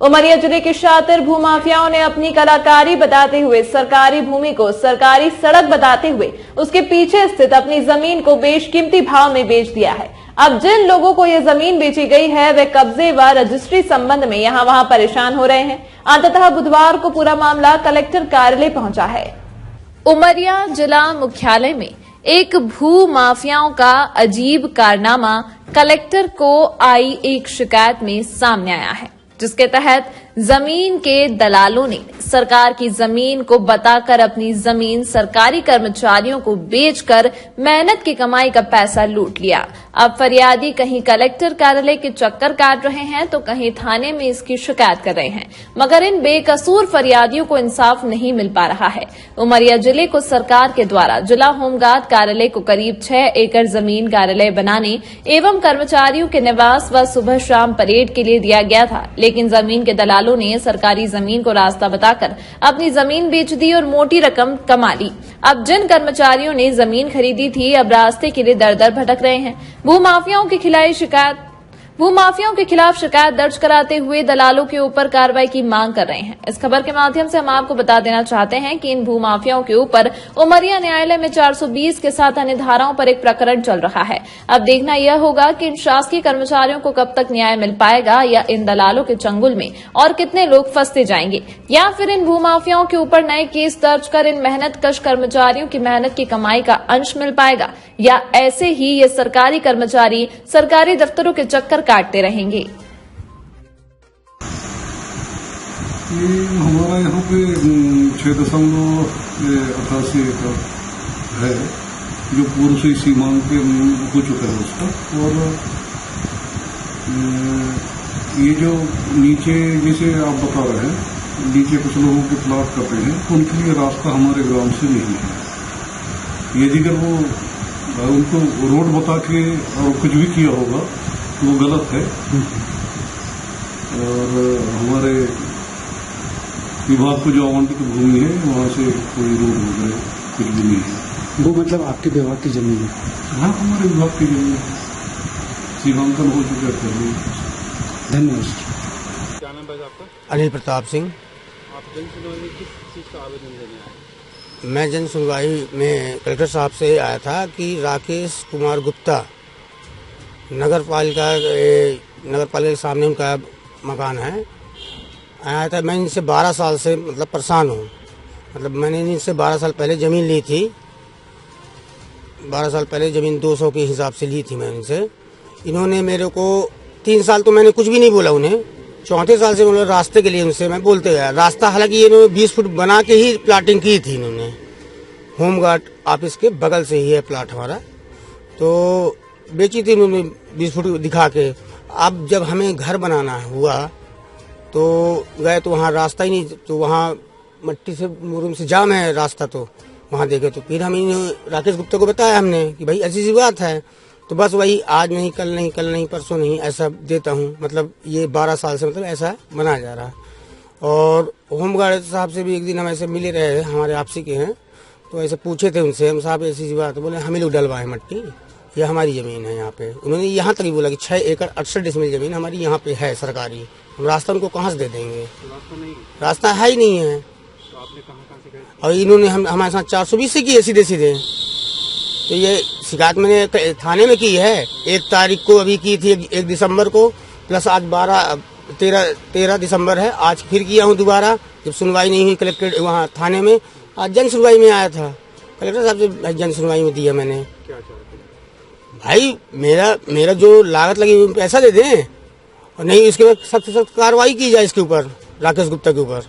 उमरिया जिले के शातिर भूमाफियाओं ने अपनी कलाकारी बताते हुए सरकारी भूमि को सरकारी सड़क बताते हुए उसके पीछे स्थित अपनी जमीन को बेशकीमती भाव में बेच दिया है। अब जिन लोगों को यह जमीन बेची गई है वे कब्जे व रजिस्ट्री संबंध में यहाँ वहाँ परेशान हो रहे हैं। अंततः बुधवार को पूरा मामला कलेक्टर कार्यालय पहुंचा है। उमरिया जिला मुख्यालय में एक भू माफियाओं का अजीब कारनामा कलेक्टर को आई एक शिकायत में सामने आया है, जिसके तहत जमीन के दलालों ने सरकार की जमीन को बताकर अपनी जमीन सरकारी कर्मचारियों को बेचकर मेहनत की कमाई का पैसा लूट लिया। अब फरियादी कहीं कलेक्टर कार्यालय के चक्कर काट रहे हैं तो कहीं थाने में इसकी शिकायत कर रहे हैं, मगर इन बेकसूर फरियादियों को इंसाफ नहीं मिल पा रहा है। उमरिया जिले को सरकार के द्वारा जिला होमगार्ड कार्यालय को करीब 6 एकड़ जमीन कार्यालय बनाने एवं कर्मचारियों के निवास व सुबह शाम परेड के लिए दिया गया था, लेकिन जमीन के दलालों ने सरकारी जमीन को रास्ता बताकर अपनी जमीन बेच दी और मोटी रकम कमा ली। अब जिन कर्मचारियों ने जमीन खरीदी थी अब रास्ते के लिए दर दर भटक रहे हैं। भूमाफियाओं के खिलाफ शिकायत दर्ज कराते हुए दलालों के ऊपर कार्रवाई की मांग कर रहे हैं। इस खबर के माध्यम से हम आपको बता देना चाहते हैं कि इन भूमाफियाओं के ऊपर उमरिया न्यायालय में 420 के साथ अन्य धाराओं पर एक प्रकरण चल रहा है। अब देखना यह होगा कि इन शासकीय कर्मचारियों को कब तक न्याय मिल पाएगा या इन दलालों के चंगुल में और कितने लोग फंसते जाएंगे, या फिर इन भूमाफियाओं के ऊपर नए केस दर्ज कर इन मेहनतकश कर्मचारियों की मेहनत की कमाई का अंश मिल पाएगा, या ऐसे ही ये सरकारी कर्मचारी सरकारी दफ्तरों के चक्कर काटते रहेंगे। ये हमारा यहाँ पे 6.88 एकड़ है जो पूर्व से सीमांत पे हो चुका है उसका, और ये जो नीचे जैसे आप बता रहे हैं नीचे कुछ लोगों के प्लाट कर रहे हैं, उनके लिए रास्ता हमारे ग्राम से नहीं है। यदि अगर वो उनको रोड बता के और कुछ भी किया होगा वो गलत है, और हमारे विभाग को जो आवंटित भूमि है वहाँ से कोई रोड वगैरह कुछ भी नहीं है। वो मतलब आपके विभाग की जमीन है? हाँ, हमारे विभाग की जमीन है, सीमांकन हो चुका है। धन्यवाद। क्या नाम है आपका? अनिल प्रताप सिंह। आप जन सुनवाई में किस चीज का आवेदन देने आए? मैं जन सुनवाई में कलेक्टर साहब से आया था कि राकेश कुमार गुप्ता नगर पालिका के सामने उनका मकान है, आया था। मैं इनसे 12 साल से मतलब परेशान हूँ। मतलब मैंने इनसे 12 साल पहले ज़मीन ली थी, 12 साल पहले ज़मीन 200 के हिसाब से ली थी मैं इनसे। इन्होंने मेरे को 3 साल तो मैंने कुछ भी नहीं बोला उन्हें, 34 साल से मतलब रास्ते के लिए उनसे मैं बोलते गया। रास्ता हालांकि इन्होंने 20 फुट बना के ही प्लाटिंग की थी इन्होंने, होमगार्ड ऑफिस के बगल से ही है प्लाट हमारा, तो बेची थी उन्होंने 20 फुट दिखा के। अब जब हमें घर बनाना हुआ तो गए तो वहाँ रास्ता ही नहीं, तो वहाँ मट्टी से मुरुम से जाम है रास्ता, तो वहाँ देखे तो फिर हम राकेश गुप्ता को बताया हमने कि भाई ऐसी सी बात है, तो बस वही आज नहीं कल नहीं परसों नहीं ऐसा देता हूँ। मतलब ये 12 साल से मतलब ऐसा बनाया जा रहा है। और होमगार्ड साहब से भी एक दिन हम ऐसे मिले रहे, हमारे आपसी के हैं, तो ऐसे पूछे थे उनसे हम, साहब ऐसी सी बात, बोले हम ही लोग डलवाए मट्टी, ये हमारी ज़मीन है यहाँ पे। उन्होंने यहाँ तक ही बोला कि 6 एकड़ 68 डिसमिल ज़मीन हमारी यहाँ पे है सरकारी, हम रास्ता उनको कहाँ से दे देंगे? रास्ता है ही नहीं है। तो आपने कहाँ से गए? और इन्होंने हमारे साथ 420 से की है सीधे। तो ये शिकायत मैंने थाने में की है, 1 तारीख को अभी की थी, 1 दिसंबर को, प्लस आज 13 दिसंबर है, आज फिर किया हूँ दोबारा जब सुनवाई नहीं हुई कलेक्टर वहाँ थाने में। आज जन सुनवाई में आया था, कलेक्टर साहब से जन सुनवाई में दिया मैंने। क्या चाहते हैं भाई मेरा जो लागत लगी पैसा दे दें, और नहीं इसके बाद सख्त कार्रवाई की जाए इसके ऊपर, राकेश गुप्ता के ऊपर।